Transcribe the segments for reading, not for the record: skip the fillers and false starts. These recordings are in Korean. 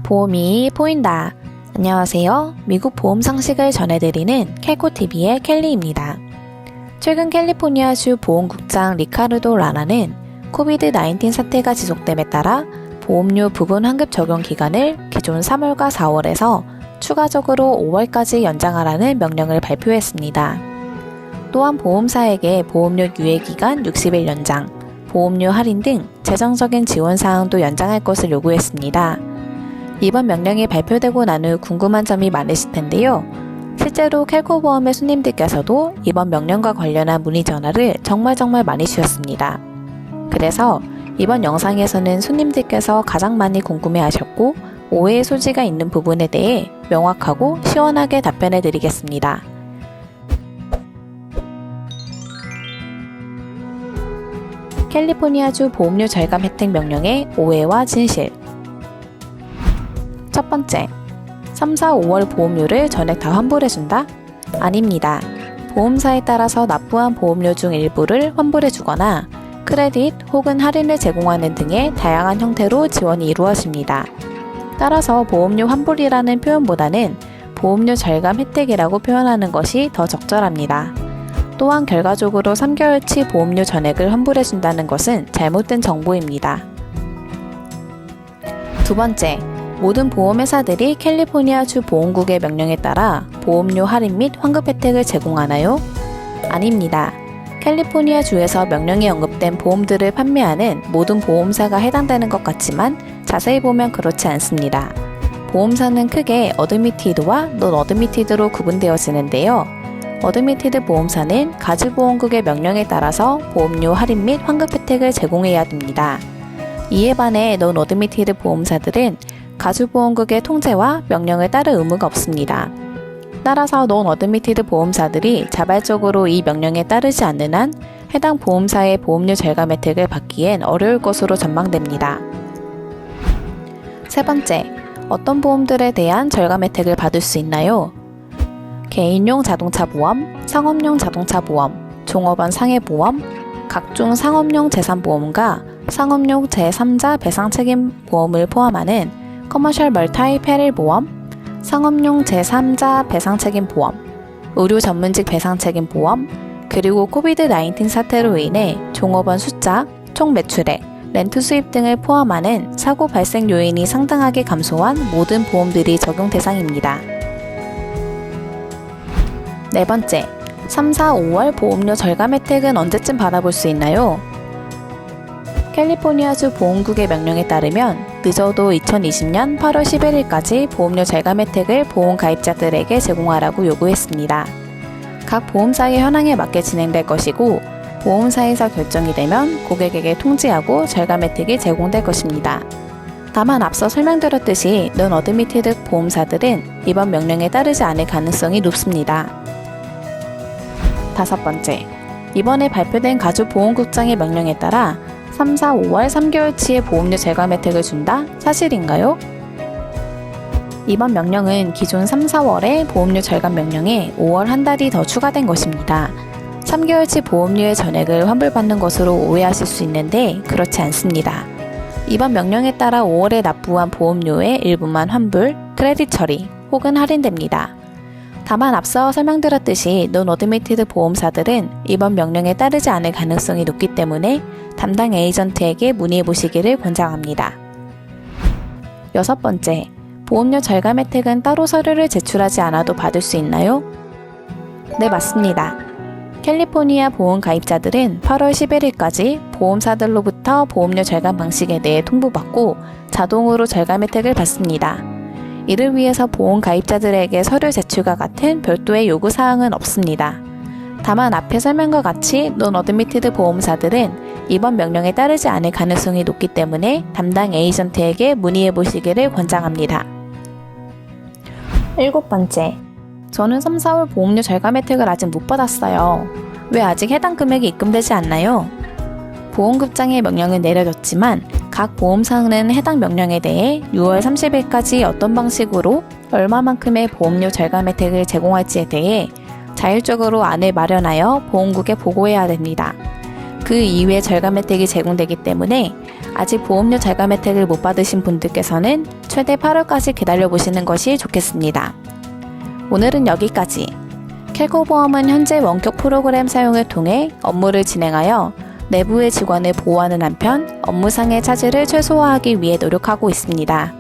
보험이 보인다. 안녕하세요. 미국 보험 상식을 전해드리는 캘코TV의 켈리입니다. 최근 캘리포니아주 보험국장 리카르도 라나는 코비드-19 사태가 지속됨에 따라 보험료 부분 환급 적용 기간을 기존 3월과 4월에서 추가적으로 5월까지 연장하라는 명령을 발표했습니다. 또한 보험사에게 보험료 유예 기간 60일 연장, 보험료 할인 등 재정적인 지원 사항도 연장할 것을 요구했습니다. 이번 명령이 발표되고 난 후 궁금한 점이 많으실 텐데요. 실제로 캘코보험의 손님들께서도 이번 명령과 관련한 문의 전화를 정말 많이 주셨습니다. 그래서 이번 영상에서는 손님들께서 가장 많이 궁금해하셨고 오해의 소지가 있는 부분에 대해 명확하고 시원하게 답변해 드리겠습니다. 캘리포니아주 보험료 절감 혜택 명령의 오해와 진실. 첫 번째, 3, 4, 5월 보험료를 전액 다 환불해준다? 아닙니다. 보험사에 따라서 납부한 보험료 중 일부를 환불해주거나 크레딧 혹은 할인을 제공하는 등의 다양한 형태로 지원이 이루어집니다. 따라서 보험료 환불이라는 표현보다는 보험료 절감 혜택이라고 표현하는 것이 더 적절합니다. 또한 결과적으로 3개월치 보험료 전액을 환불해준다는 것은 잘못된 정보입니다. 두 번째, 모든 보험회사들이 캘리포니아주 보험국의 명령에 따라 보험료 할인 및 환급 혜택을 제공하나요? 아닙니다. 캘리포니아주에서 명령에 언급된 보험들을 판매하는 모든 보험사가 해당되는 것 같지만 자세히 보면 그렇지 않습니다. 보험사는 크게 어드미티드와 논 어드미티드로 구분되어지는데요. 어드미티드 보험사는 가주보험국의 명령에 따라서 보험료 할인 및 환급 혜택을 제공해야 됩니다. 이에 반해 논 어드미티드 보험사들은 가주보험국의 통제와 명령을 따를 의무가 없습니다. 따라서 논 어드미티드 보험사들이 자발적으로 이 명령에 따르지 않는 한 해당 보험사의 보험료 절감 혜택을 받기엔 어려울 것으로 전망됩니다. 세 번째, 어떤 보험들에 대한 절감 혜택을 받을 수 있나요? 개인용 자동차 보험, 상업용 자동차 보험, 종업원 상해보험, 각종 상업용 재산보험과 상업용 제3자 배상책임 보험을 포함하는 커머셜 멀타이 페릴 보험, 상업용 제3자 배상책임 보험, 의료 전문직 배상책임 보험, 그리고 코비드-19 사태로 인해 종업원 숫자, 총 매출액, 렌트 수입 등을 포함하는 사고 발생 요인이 상당하게 감소한 모든 보험들이 적용 대상입니다. 네 번째, 3, 4, 5월 보험료 절감 혜택은 언제쯤 받아볼 수 있나요? 캘리포니아주 보험국의 명령에 따르면 늦어도 2020년 8월 11일까지 보험료 절감 혜택을 보험 가입자들에게 제공하라고 요구했습니다. 각 보험사의 현황에 맞게 진행될 것이고 보험사에서 결정이 되면 고객에게 통지하고 절감 혜택이 제공될 것입니다. 다만 앞서 설명드렸듯이 논 어드미티드 보험사들은 이번 명령에 따르지 않을 가능성이 높습니다. 다섯 번째, 이번에 발표된 가주보험국장의 명령에 따라 3, 4, 5월 3개월치의 보험료 절감 혜택을 준다? 사실인가요? 이번 명령은 기존 3, 4월의 보험료 절감 명령에 5월 한 달이 더 추가된 것입니다. 3개월치 보험료의 전액을 환불받는 것으로 오해하실 수 있는데 그렇지 않습니다. 이번 명령에 따라 5월에 납부한 보험료의 일부만 환불, 크레딧 처리 혹은 할인됩니다. 다만 앞서 설명드렸듯이 논 어드미티드 보험사들은 이번 명령에 따르지 않을 가능성이 높기 때문에 담당 에이전트에게 문의해 보시기를 권장합니다. 여섯 번째, 보험료 절감 혜택은 따로 서류를 제출하지 않아도 받을 수 있나요? 네, 맞습니다. 캘리포니아 보험 가입자들은 8월 11일까지 보험사들로부터 보험료 절감 방식에 대해 통보받고 자동으로 절감 혜택을 받습니다. 이를 위해서 보험 가입자들에게 서류 제출과 같은 별도의 요구사항은 없습니다. 다만 앞의 설명과 같이 논 어드미티드 보험사들은 이번 명령에 따르지 않을 가능성이 높기 때문에 담당 에이전트에게 문의해 보시기를 권장합니다. 일곱 번째, 저는 3, 4월 보험료 절감 혜택을 아직 못 받았어요. 왜 아직 해당 금액이 입금되지 않나요? 보험국장의 명령은 내려졌지만 각 보험사는 해당 명령에 대해 6월 30일까지 어떤 방식으로 얼마만큼의 보험료 절감 혜택을 제공할지에 대해 자율적으로 안을 마련하여 보험국에 보고해야 됩니다. 그 이후에 절감 혜택이 제공되기 때문에 아직 보험료 절감 혜택을 못 받으신 분들께서는 최대 8월까지 기다려보시는 것이 좋겠습니다. 오늘은 여기까지. 캘코보험은 현재 원격 프로그램 사용을 통해 업무를 진행하여 내부의 직원을 보호하는 한편 업무상의 차질을 최소화하기 위해 노력하고 있습니다.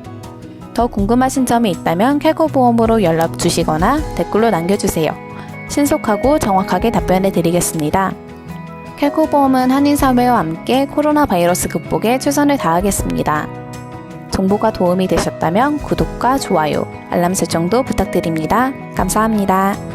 더 궁금하신 점이 있다면 캘코보험으로 연락 주시거나 댓글로 남겨주세요. 신속하고 정확하게 답변해 드리겠습니다. 캘코보험은 한인사회와 함께 코로나 바이러스 극복에 최선을 다하겠습니다. 정보가 도움이 되셨다면 구독과 좋아요, 알람 설정도 부탁드립니다. 감사합니다.